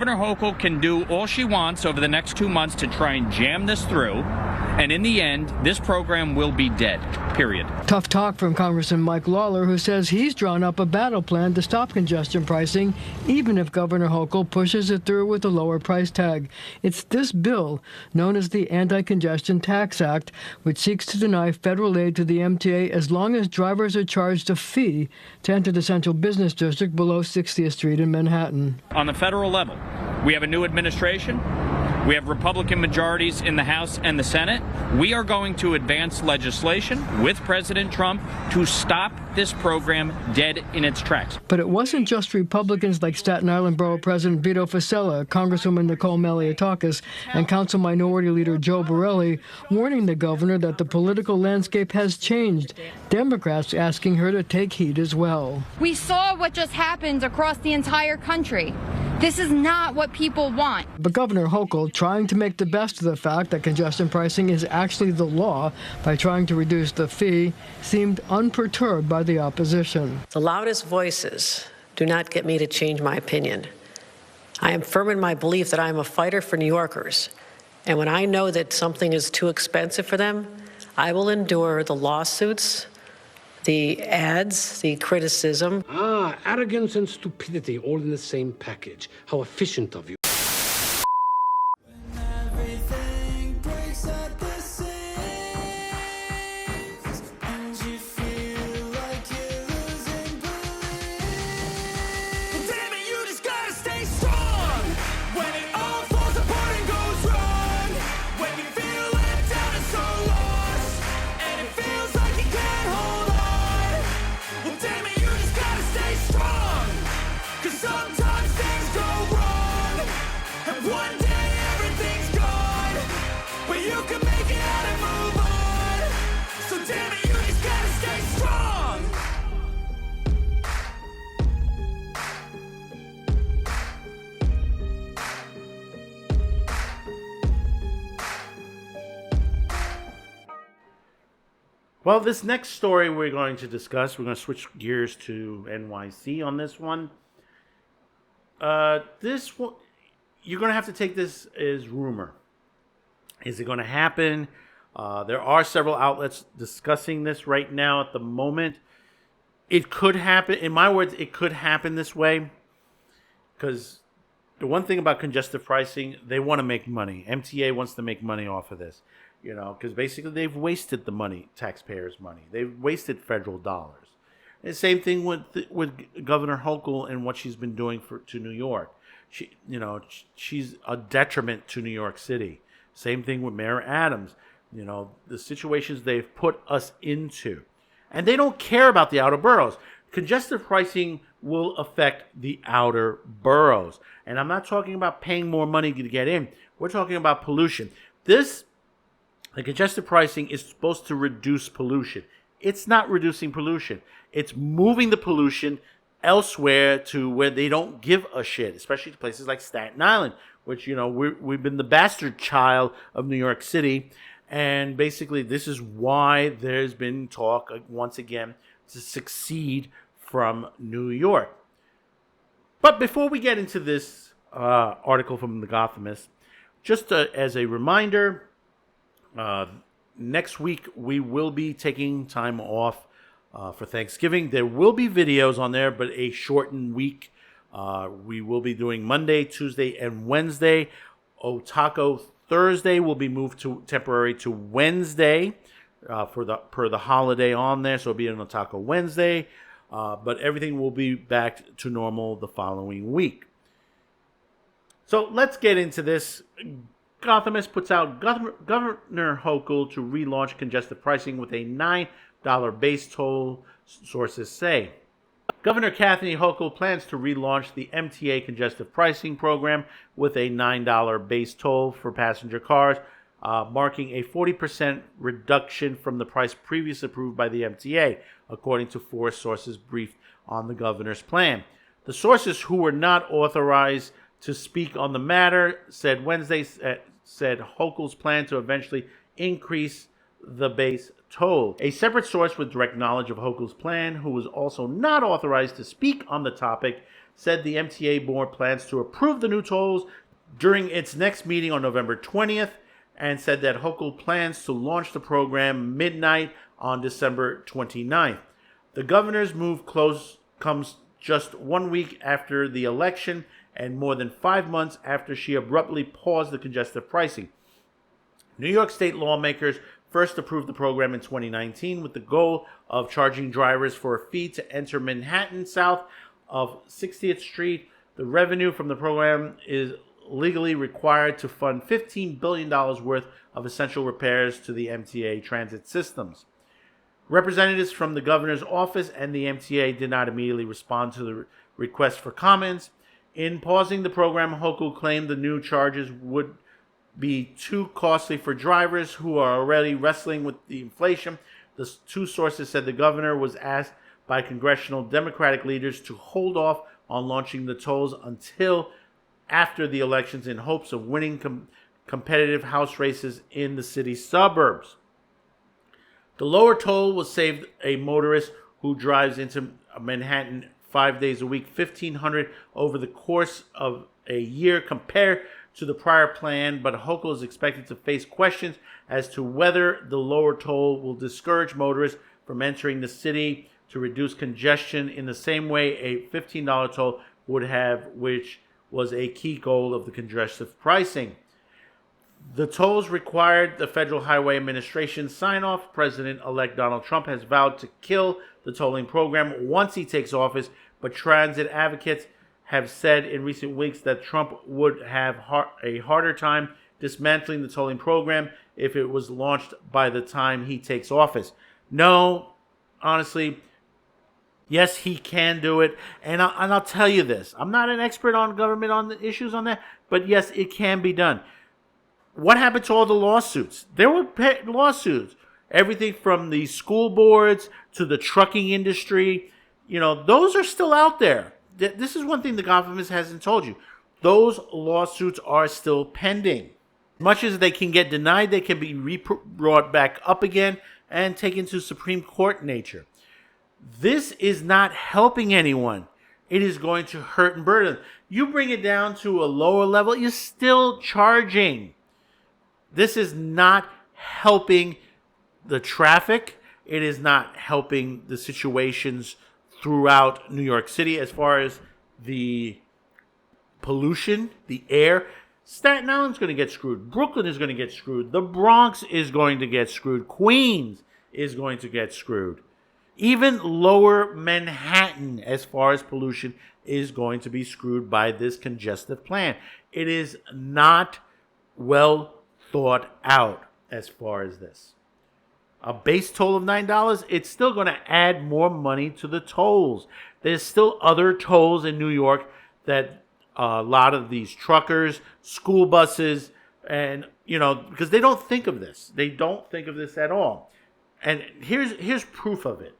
Governor Hochul can do all she wants over the next 2 months to try and jam this through, and in the end, this program will be dead, period. Tough talk from Congressman Mike Lawler, who says he's drawn up a battle plan to stop congestion pricing, even if Governor Hochul pushes it through with a lower price tag. It's this bill, known as the Anti-Congestion Tax Act, which seeks to deny federal aid to the MTA as long as drivers are charged a fee to enter the central business district below 60th Street in Manhattan. On the federal level, we have a new administration. We have Republican majorities in the House and the Senate. We are going to advance legislation with President Trump to stop this program dead in its tracks. But it wasn't just Republicans like Staten Island Borough President Vito Fossella, Congresswoman Nicole Maliotakis, and Council Minority Leader Joe Borelli warning the governor that the political landscape has changed. Democrats asking her to take heed as well. We saw what just happened across the entire country. This is not what people want. But Governor Hochul, trying to make the best of the fact that congestion pricing is actually the law by trying to reduce the fee, seemed unperturbed by the opposition. The loudest voices do not get me to change my opinion. I am firm in my belief that I am a fighter for New Yorkers. And when I know that something is too expensive for them, I will endure the lawsuits, the ads, the criticism. Arrogance and stupidity all in the same package. How efficient of you. Well, this next story we're going to discuss, we're going to switch gears to NYC on this one. This one, you're going to have to take this as rumor. Is it going to happen? There are several outlets discussing this right now at the moment. It could happen. In my words, it could happen this way. Because the one thing about congestive pricing, they want to make money. MTA wants to make money off of this. You know, because basically they've wasted the money, taxpayers' money. They've wasted federal dollars. And the same thing with Governor Hochul and what she's been doing to New York. She's a detriment to New York City. Same thing with Mayor Adams. You know, the situations they've put us into. And they don't care about the outer boroughs. Congestive pricing will affect the outer boroughs. And I'm not talking about paying more money to get in. We're talking about pollution. The congestive pricing is supposed to reduce pollution. It's not reducing pollution. It's moving the pollution elsewhere to where they don't give a shit, especially to places like Staten Island, which, you know, we've been the bastard child of New York City. And basically, this is why there's been talk, once again, to succeed from New York. But before we get into this article from The Gothamist, just as a reminder, next week we will be taking time off for Thanksgiving. There will be videos on there, but a shortened week. We will be doing Monday, Tuesday, and Wednesday. Otaco Thursday will be moved temporary to Wednesday per the holiday on there, so it'll be an Otaco Wednesday. But everything will be back to normal the following week. So let's get into this. Gothamist puts out Governor Hochul to relaunch congestive pricing with a $9 base toll, sources say. Governor Kathy Hochul plans to relaunch the MTA congestive pricing program with a $9 base toll for passenger cars, marking a 40% reduction from the price previously approved by the MTA, according to four sources briefed on the governor's plan. The sources, who were not authorized to speak on the matter, said Wednesday said Hochul's plan to eventually increase the base toll. A separate source with direct knowledge of Hochul's plan, who was also not authorized to speak on the topic, said the MTA board plans to approve the new tolls during its next meeting on November 20th, and said that Hochul plans to launch the program midnight on December 29th. The governor's move comes just 1 week after the election and more than 5 months after she abruptly paused the congestive pricing. New York State lawmakers first approved the program in 2019 with the goal of charging drivers for a fee to enter Manhattan south of 60th Street. The revenue from the program is legally required to fund $15 billion worth of essential repairs to the MTA transit systems. Representatives from the governor's office and the MTA did not immediately respond to the request for comments. In pausing the program, Hochul claimed the new charges would be too costly for drivers who are already wrestling with the inflation. The two sources said the governor was asked by congressional Democratic leaders to hold off on launching the tolls until after the elections in hopes of winning competitive House races in the city's suburbs. The lower toll will save a motorist who drives into Manhattan 5 days a week $1,500 over the course of a year compared to the prior plan, but Hochul is expected to face questions as to whether the lower toll will discourage motorists from entering the city to reduce congestion in the same way a $15 toll would have, which was a key goal of the congestive pricing. The tolls required the Federal Highway Administration sign-off. President-elect Donald Trump has vowed to kill the tolling program once he takes office, but transit advocates have said in recent weeks that Trump would have a harder time dismantling the tolling program if it was launched by the time he takes office. No, honestly, yes, he can do it. And I'll tell you this. I'm not an expert on government on the issues on that, but yes, it can be done. What happened to all the lawsuits? There were lawsuits. Everything from the school boards to the trucking industry. Those are still out there. This is one thing the government hasn't told you. Those lawsuits are still pending. Much as they can get denied, they can be brought back up again and taken to Supreme Court nature. This is not helping anyone. It is going to hurt and burden. You bring it down to a lower level, you're still charging. This is not helping the traffic. It is not helping the situations throughout New York City as far as the pollution, the air. Staten Island's going to get screwed. Brooklyn is going to get screwed. The Bronx is going to get screwed. Queens is going to get screwed. Even lower Manhattan, as far as pollution, is going to be screwed by this congestive plan. It is not well thought out as far as this. A base toll of $9, it's still going to add more money to the tolls. There's still other tolls in New York that a lot of these truckers, school buses, and, because they don't think of this. They don't think of this at all. And here's proof of it.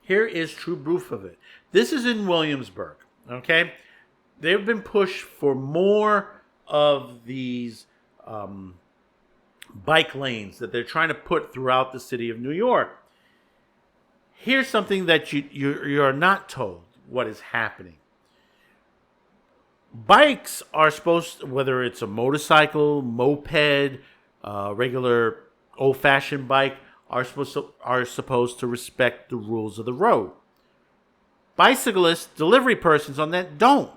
Here is true proof of it. This is in Williamsburg, okay? They've been pushed for more of these bike lanes that they're trying to put throughout the city of New York. Here's something that you're not told what is happening. Bikes are supposed to, whether it's a motorcycle, moped, regular old-fashioned bike, are supposed to respect the rules of the road. Bicyclists, delivery persons on that don't.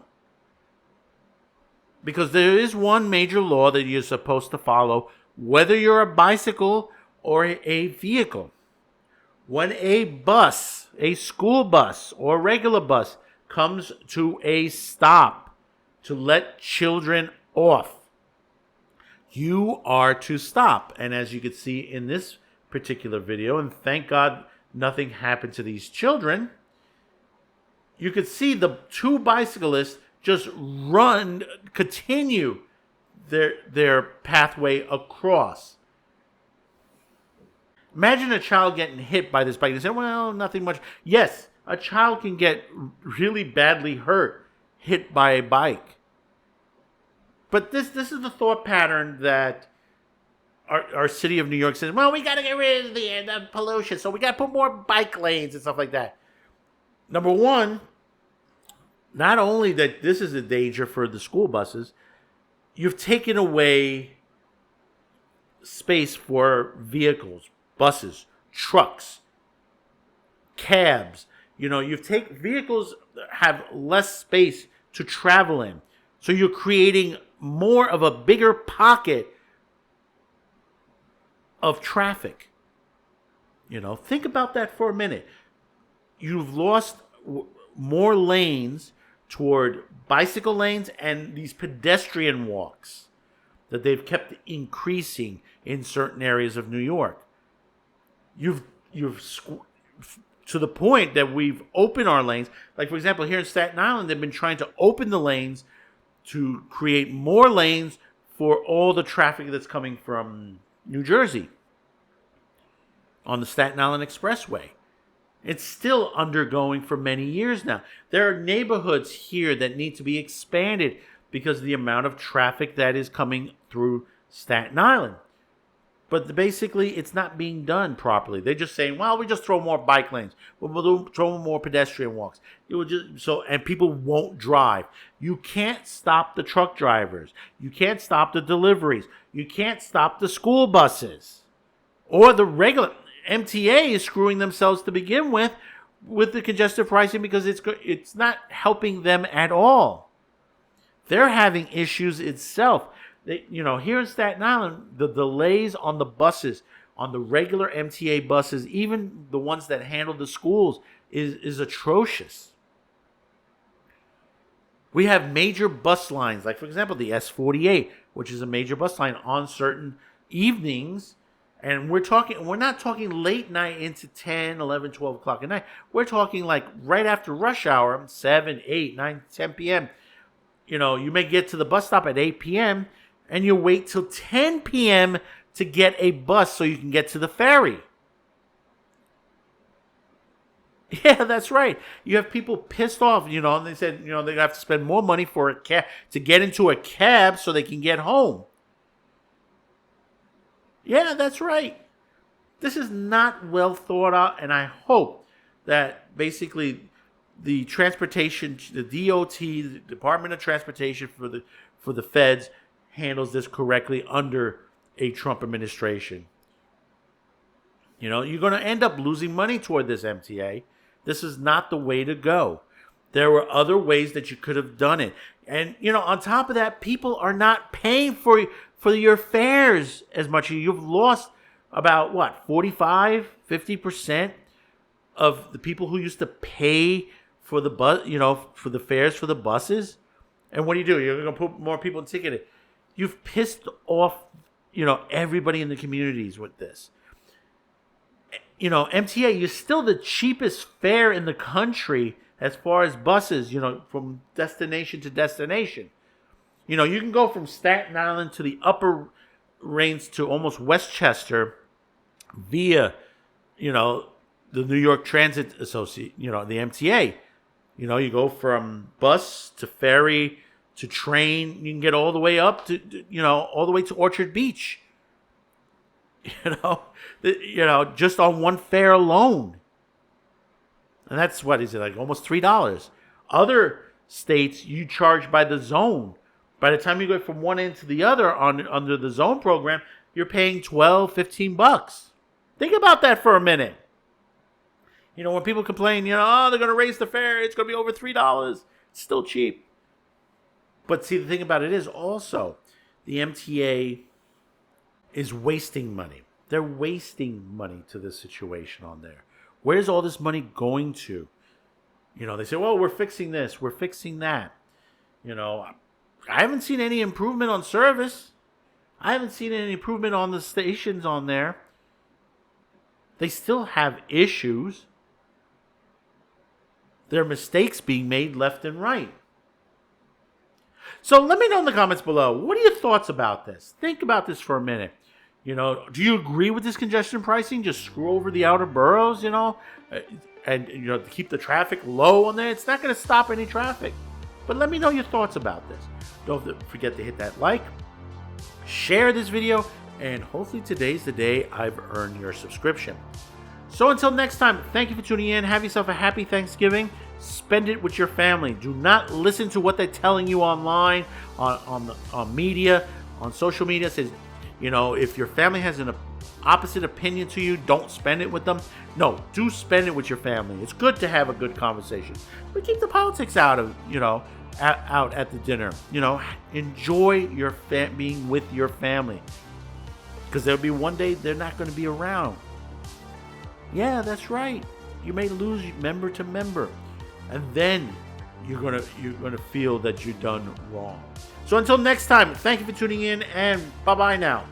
Because there is one major law that you're supposed to follow, whether you're a bicycle or a vehicle. When a bus, a school bus or regular bus, comes to a stop to let children off, you are to stop. And as you can see in this particular video, and thank God nothing happened to these children, you could see the two bicyclists just continue their pathway across. Imagine a child getting hit by this bike and say, well, nothing much. Yes, a child can get really badly hit by a bike. But this is the thought pattern that our city of New York says, well, we got to get rid of the pollution, so we got to put more bike lanes and stuff like that. Number one, not only that this is a danger for the school buses, you've taken away space for vehicles, buses, trucks, cabs. Vehicles have less space to travel in. So you're creating more of a bigger pocket of traffic. Think about that for a minute. You've lost more lanes toward bicycle lanes and these pedestrian walks that they've kept increasing in certain areas of New York. You've to the point that we've opened our lanes. Like, for example, here in Staten Island, they've been trying to open the lanes to create more lanes for all the traffic that's coming from New Jersey on the Staten Island Expressway. It's still undergoing for many years now. There are neighborhoods here that need to be expanded because of the amount of traffic that is coming through Staten Island. But basically, it's not being done properly. They're just saying, well, we just throw more bike lanes. We'll throw more pedestrian walks. And people won't drive. You can't stop the truck drivers. You can't stop the deliveries. You can't stop the school buses. Or the regular MTA is screwing themselves to begin with the congestive pricing because it's not helping them at all. They're having issues itself. Here in Staten Island, the delays on the buses, on the regular MTA buses, even the ones that handle the schools, is atrocious. We have major bus lines, like, for example, the S48, which is a major bus line on certain evenings. And we're not talking late night into 10, 11, 12 o'clock at night. We're talking like right after rush hour, 7, 8, 9, 10 p.m. You may get to the bus stop at 8 p.m. and you wait till 10 p.m. to get a bus so you can get to the ferry. Yeah, that's right. You have people pissed off, and they said, they have to spend more money for a cab to get into a cab so they can get home. Yeah, that's right. This is not well thought out, and I hope that basically the transportation, the DOT, the Department of Transportation for the feds handles this correctly under a Trump administration. You're going to end up losing money toward this MTA. This is not the way to go. There were other ways that you could have done it. And, on top of that, people are not paying for your fares as much. You've lost about, 45, 50% of the people who used to pay for the bus, for the fares for the buses. And what do? You're going to put more people in ticketed. You've pissed off, everybody in the communities with this. MTA, you're still the cheapest fare in the country as far as buses, from destination to destination. You can go from Staten Island to the upper range to almost Westchester via, the New York Transit Association, the MTA. You go from bus to ferry to train. You can get all the way up to, all the way to Orchard Beach. Just on one fare alone. And that's what is it, like almost $3. Other states, you charge by the zone. By the time you go from one end to the other under the zone program, you're paying $12, $15. Think about that for a minute. When people complain, they're going to raise the fare, it's going to be over $3. It's still cheap. But see, the thing about it is also, the MTA is wasting money. They're wasting money to this situation on there. Where's all this money going to? They say, well, we're fixing this, we're fixing that. I haven't seen any improvement on service. I haven't seen any improvement on the stations on there. They still have issues. There are mistakes being made left and right. So let me know in the comments below. What are your thoughts about this? Think about this for a minute. Do you agree with this congestion pricing? Just screw over the outer boroughs, and to keep the traffic low on there. It's not going to stop any traffic. But let me know your thoughts about this. Don't forget to hit that like, share this video, and hopefully today's the day I've earned your subscription. So until next time, thank you for tuning in. Have yourself a happy Thanksgiving. Spend it with your family. Do not listen to what they're telling you online, on media, on social media. It says, if your family has an opposite opinion to you, don't spend it with them. No, do spend it with your family. It's good to have a good conversation, but keep the politics out of out at the dinner. Enjoy your being with your family, because there'll be one day they're not going to be around. Yeah, that's right. You may lose member to member, and then you're gonna feel that you've done wrong. So until next time, thank you for tuning in, and bye bye now.